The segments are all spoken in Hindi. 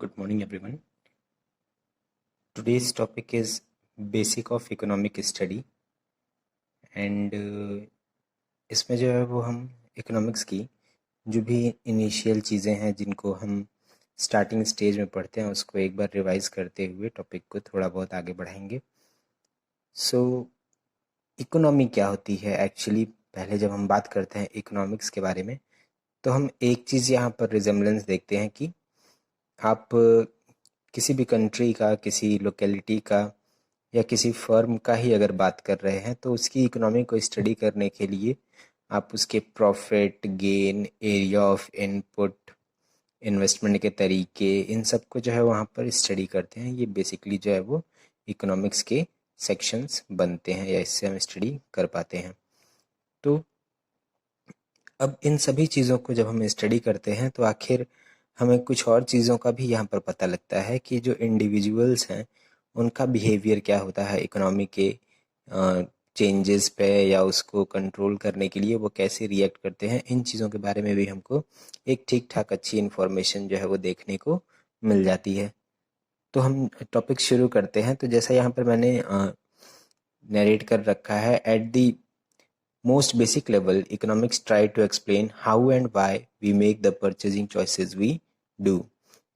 Good morning, everyone. Today's topic is basic of economic study and इसमें जो है वो हम इकोनॉमिक्स की जो भी इनिशियल चीज़ें हैं जिनको हम स्टार्टिंग स्टेज में पढ़ते हैं उसको एक बार रिवाइज करते हुए टॉपिक को थोड़ा बहुत आगे बढ़ाएंगे। इकोनॉमी क्या होती है एक्चुअली? पहले जब हम बात करते हैं इकोनॉमिक्स के बारे में तो हम एक चीज़ यहाँ पर रिजेम्बलेंस देखते हैं कि आप किसी भी कंट्री का, किसी लोकेलिटी का या किसी फर्म का ही अगर बात कर रहे हैं तो उसकी इकोनॉमी को स्टडी करने के लिए आप उसके profit, gain, area of input, investment के तरीके, इन सब को जो है वहाँ पर स्टडी करते हैं। ये बेसिकली जो है वो इकोनॉमिक्स के सेक्शंस बनते हैं या इससे हम स्टडी कर पाते हैं। तो अब इन सभी चीज़ों को जब हम स्टडी करते हैं तो आखिर हमें कुछ और चीज़ों का भी यहाँ पर पता लगता है कि जो इंडिविजुअल्स हैं उनका बिहेवियर क्या होता है इकोनॉमी के चेंजेस पे या उसको कंट्रोल करने के लिए वो कैसे रिएक्ट करते हैं। इन चीज़ों के बारे में भी हमको एक ठीक ठाक अच्छी इन्फॉर्मेशन जो है वो देखने को मिल जाती है। तो हम टॉपिक शुरू करते हैं। तो जैसा यहाँ पर मैंने नरेट कर रखा है, at the most basic level, economics try to explain how and why we make the purchasing choices we do.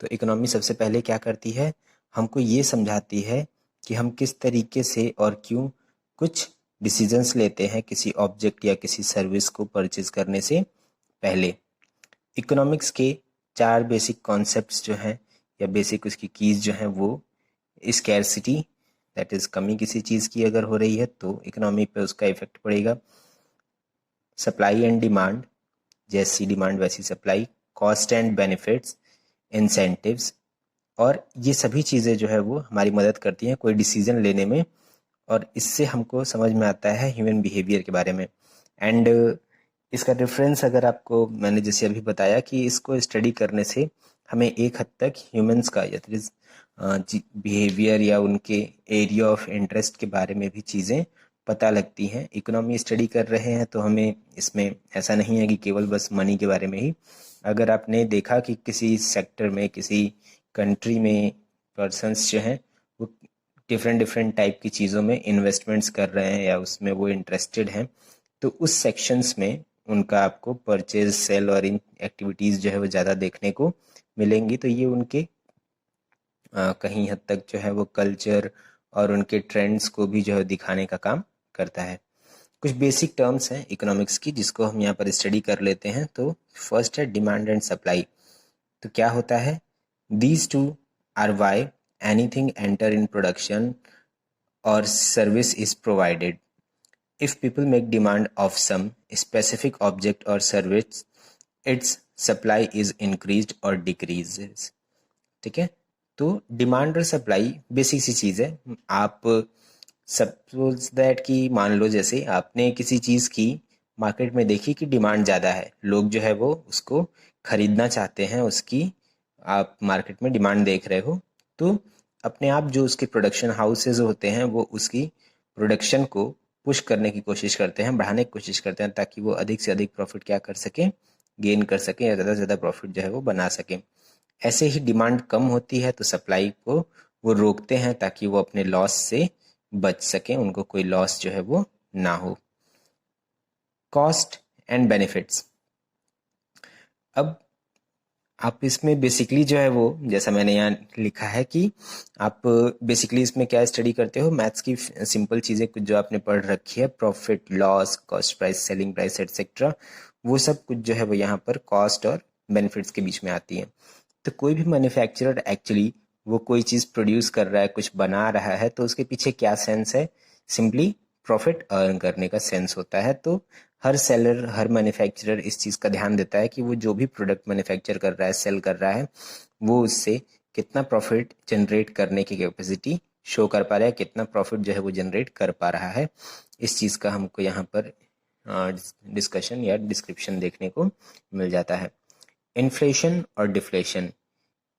तो इकोनॉमी सबसे पहले क्या करती है, हमको ये समझाती है कि हम किस तरीके से और क्यों कुछ डिसीजंस लेते हैं किसी ऑब्जेक्ट या किसी सर्विस को परचेज करने से पहले। इकोनॉमिक्स के 4 बेसिक कॉन्सेप्ट्स जो हैं या बेसिक उसकी कीज जो हैं वो स्कैरसिटी, दैट इज़ कमी किसी चीज़ की अगर हो रही है तो इकोनॉमी पे उसका इफेक्ट पड़ेगा। सप्लाई एंड डिमांड, जैसी डिमांड वैसी supply. Cost and benefits, incentives, और ये सभी चीज़ें जो है वो हमारी मदद करती हैं कोई डिसीजन लेने में, और इससे हमको समझ में आता है ह्यूमन बिहेवियर के बारे में। एंड इसका डिफरेंस अगर आपको मैंने जैसे अभी बताया कि इसको स्टडी करने से हमें एक हद तक ह्यूमंस का या बिहेवियर या उनके एरिया ऑफ इंटरेस्ट के बारे में भी चीज़ें पता लगती हैं। इकोनॉमी स्टडी कर रहे हैं तो हमें इसमें ऐसा नहीं है कि केवल बस मनी के बारे में ही। अगर आपने देखा कि किसी सेक्टर में, किसी कंट्री में पर्सन्स जो हैं वो डिफरेंट टाइप की चीज़ों में इन्वेस्टमेंट्स कर रहे हैं या उसमें वो इंटरेस्टेड हैं, तो उस सेक्शंस में उनका आपको परचेज, सेल और इन एक्टिविटीज़ जो है वो ज़्यादा देखने को मिलेंगी। तो ये उनके कहीं हद तक जो है वो कल्चर और उनके ट्रेंड्स को भी जो है दिखाने का काम करता है। कुछ बेसिक टर्म्स हैं इकोनॉमिक्स की जिसको हम यहाँ पर स्टडी कर लेते हैं। तो फर्स्ट है डिमांड एंड सप्लाई। तो क्या होता है, these two are why anything enter in production और service is provided. If people make demand of some specific object और service, its supply is increased और डिक्रीजेस। ठीक है, तो डिमांड और सप्लाई बेसिक सी चीज़ है। आप सपोज दैट कि मान लो जैसे आपने किसी चीज़ की मार्केट में देखी कि डिमांड ज़्यादा है, लोग जो है वो उसको खरीदना चाहते हैं, उसकी आप मार्केट में डिमांड देख रहे हो, तो अपने आप जो उसके प्रोडक्शन हाउसेज होते हैं वो उसकी प्रोडक्शन को पुश करने की कोशिश करते हैं, बढ़ाने की कोशिश करते हैं, ताकि वो अधिक से अधिक प्रॉफिट क्या कर सकें, गेन कर सकें या ज़्यादा से ज़्यादा प्रॉफिट जो है वो बना सकें। ऐसे ही डिमांड कम होती है तो सप्लाई को वो रोकते हैं ताकि वो अपने लॉस से बच सकें, उनको कोई लॉस जो है वो ना हो। Cost and benefits. अब आप इसमें बेसिकली जो है वो, जैसा मैंने यहाँ लिखा है कि आप बेसिकली इसमें क्या स्टडी करते हो, मैथ्स की सिंपल चीज़ें कुछ जो आपने पढ़ रखी है, profit, loss, cost price, selling price etcetera, वो सब कुछ जो है वो यहाँ पर कॉस्ट और बेनिफिट्स के बीच में आती है। तो कोई भी मैन्युफैक्चरर एक्चुअली वो कोई चीज़ प्रोड्यूस कर रहा है, कुछ बना रहा है, तो उसके पीछे क्या सेंस है, सिंपली प्रॉफिट अर्न करने का सेंस होता है। तो हर सेलर, हर मैन्युफैक्चरर इस चीज़ का ध्यान देता है कि वो जो भी प्रोडक्ट मैन्युफैक्चर कर रहा है, सेल कर रहा है, वो उससे कितना प्रॉफिट जनरेट करने की कैपेसिटी शो कर पा रहा है, कितना प्रॉफिट जो है वो जनरेट कर पा रहा है। इस चीज़ का हमको यहाँ पर डिस्कशन या डिस्क्रिप्शन देखने को मिल जाता है। इन्फ्लेशन और डिफ्लेशन।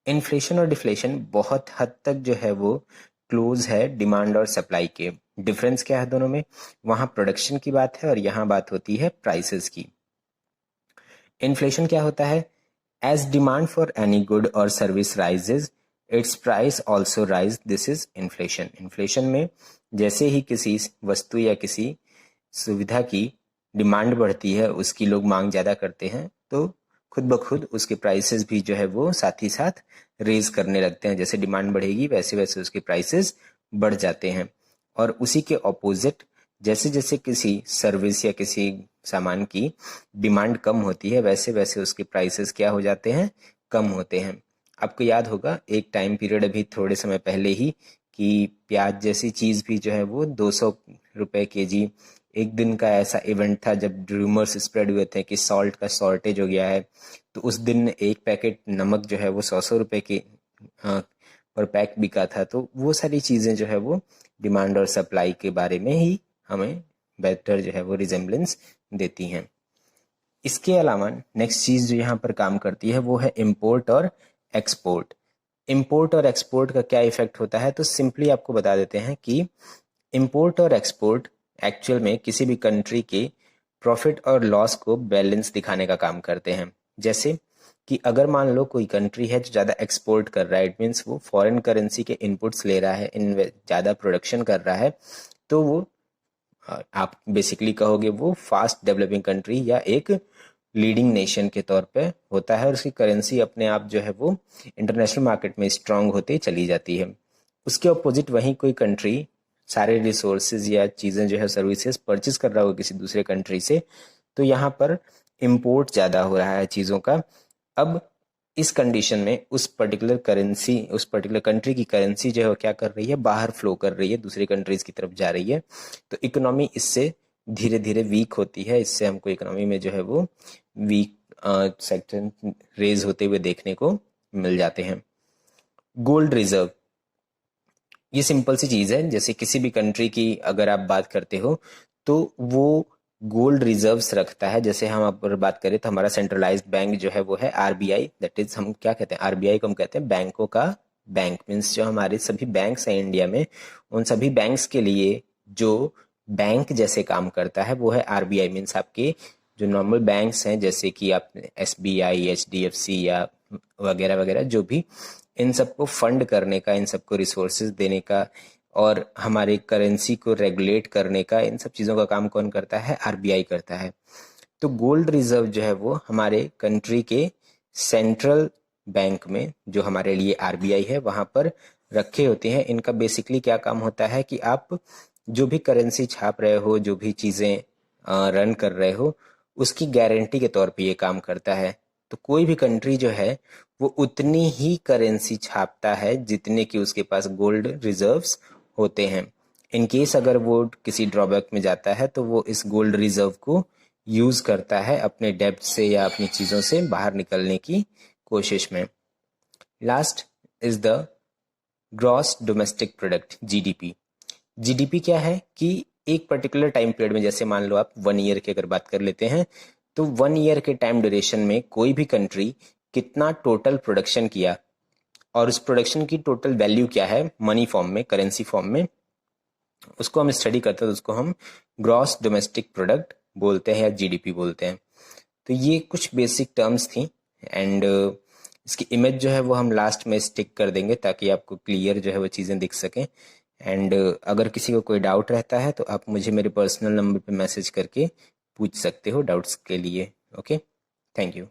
इन्फ्लेशन और डिफ्लेशन बहुत हद तक जो है वो क्लोज है डिमांड और सप्लाई के। डिफरेंस क्या है दोनों में, वहाँ प्रोडक्शन की बात है और यहाँ बात होती है प्राइसेस की। इन्फ्लेशन क्या होता है, as demand for any good और service rises, its price also rise, this is inflation. Inflation में जैसे ही किसी वस्तु या किसी सुविधा की डिमांड बढ़ती है, उसकी लोग मांग ज़्यादा करते हैं, तो खुद ब खुद उसके प्राइसेस भी जो है वो साथ ही साथ रेज करने लगते हैं। जैसे डिमांड बढ़ेगी वैसे वैसे उसके प्राइसेस बढ़ जाते हैं। और उसी के ऑपोजिट जैसे जैसे किसी सर्विस या किसी सामान की डिमांड कम होती है, वैसे वैसे उसके प्राइसेस क्या हो जाते हैं, कम होते हैं। आपको याद होगा एक टाइम पीरियड अभी थोड़े समय पहले ही कि प्याज जैसी चीज़ भी जो है वो 200 रुपए केजी, एक दिन का ऐसा इवेंट था जब रूमर्स स्प्रेड हुए थे कि सॉल्ट का शॉर्टेज हो गया है, तो उस दिन एक पैकेट नमक जो है वो 100 रुपए की पर पैक बिका था। तो वो सारी चीज़ें जो है वो डिमांड और सप्लाई के बारे में ही हमें बेटर जो है वो रिजेम्बलेंस देती हैं। इसके अलावा नेक्स्ट चीज़ जो यहाँ पर काम करती है वो है इम्पोर्ट और एक्सपोर्ट। इम्पोर्ट और एक्सपोर्ट का क्या इफेक्ट होता है, तो सिंपली आपको बता देते हैं कि इम्पोर्ट और एक्सपोर्ट एक्चुअल में किसी भी कंट्री के प्रॉफिट और लॉस को बैलेंस दिखाने का काम करते हैं। जैसे कि अगर मान लो कोई कंट्री है जो ज़्यादा एक्सपोर्ट कर रहा है, इट मीन्स वो फॉरेन करेंसी के इनपुट्स ले रहा है, ज़्यादा प्रोडक्शन कर रहा है, तो वो आप बेसिकली कहोगे वो फास्ट डेवलपिंग कंट्री या एक लीडिंग नेशन के तौर पे होता है, और उसकी करेंसी अपने आप जो है वो इंटरनेशनल मार्केट में स्ट्रांग होते चली जाती है। उसके अपोजिट वहीं कोई कंट्री सारे रिसोर्सेज या चीज़ें जो है सर्विसेज परचेज कर रहा होगा किसी दूसरे कंट्री से, तो यहाँ पर इम्पोर्ट ज़्यादा हो रहा है चीज़ों का। अब इस कंडीशन में उस पर्टिकुलर करेंसी, उस पर्टिकुलर कंट्री की करेंसी जो है क्या कर रही है, बाहर फ्लो कर रही है, दूसरी कंट्रीज की तरफ जा रही है, तो इकोनॉमी इससे धीरे धीरे वीक होती है। इससे हमको इकोनॉमी में जो है वो वीक सेक्शन रेज होते हुए देखने को मिल जाते हैं। गोल्ड रिजर्व, ये सिंपल सी चीज़ है। जैसे किसी भी कंट्री की अगर आप बात करते हो तो वो गोल्ड रिजर्व्स रखता है। जैसे हम अगर बात करें तो हमारा सेंट्रलाइज्ड बैंक जो है वो है आरबीआई, दैट इज हम क्या कहते हैं, आरबीआई को हम कहते हैं बैंकों का बैंक। मीन्स जो हमारे सभी बैंक्स हैं इंडिया में, उन सभी बैंक्स के लिए जो बैंक जैसे काम करता है वो है आरबीआई। मीन्स आपके जो नॉर्मल बैंक्स हैं जैसे कि आप एसबीआई, एचडीएफसी या वगैरह वगैरह, जो भी इन सबको फंड करने का, इन सबको रिसोर्सेज देने का और हमारे करेंसी को रेगुलेट करने का, इन सब चीज़ों का काम कौन करता है, आरबीआई करता है। तो गोल्ड रिजर्व जो है वो हमारे कंट्री के सेंट्रल बैंक में, जो हमारे लिए आरबीआई है, वहाँ पर रखे होते हैं। इनका बेसिकली क्या काम होता है कि आप जो भी करेंसी छाप रहे हो, जो भी चीज़ें रन कर रहे हो, उसकी गारंटी के तौर पे ये काम करता है। तो कोई भी कंट्री जो है वो उतनी ही करेंसी छापता है जितने की उसके पास गोल्ड रिजर्व्स होते हैं। इन केस अगर वो किसी ड्रॉबैक में जाता है तो वो इस गोल्ड रिजर्व को यूज करता है अपने डेब्ट से या अपनी चीज़ों से बाहर निकलने की कोशिश में। Last is the gross domestic product, GDP. GDP क्या है कि एक पर्टिकुलर टाइम पीरियड में, जैसे मान लो आप 1 ईयर की अगर बात कर लेते हैं, तो 1 ईयर के टाइम ड्यूरेशन में कोई भी कंट्री कितना टोटल प्रोडक्शन किया और उस प्रोडक्शन की टोटल वैल्यू क्या है मनी फॉर्म में, करेंसी फॉर्म में, उसको हम स्टडी करते हैं तो उसको हम ग्रॉस डोमेस्टिक प्रोडक्ट बोलते हैं या जीडीपी बोलते हैं। तो ये कुछ बेसिक टर्म्स थी एंड इसकी इमेज जो है वो हम लास्ट में स्टिक कर देंगे ताकि आपको क्लियर जो है वो चीज़ें दिख सकें। एंड अगर किसी को कोई डाउट रहता है तो आप मुझे मेरे पर्सनल नंबर पे मैसेज करके पूछ सकते हो डाउट्स के लिए। Okay, thank you.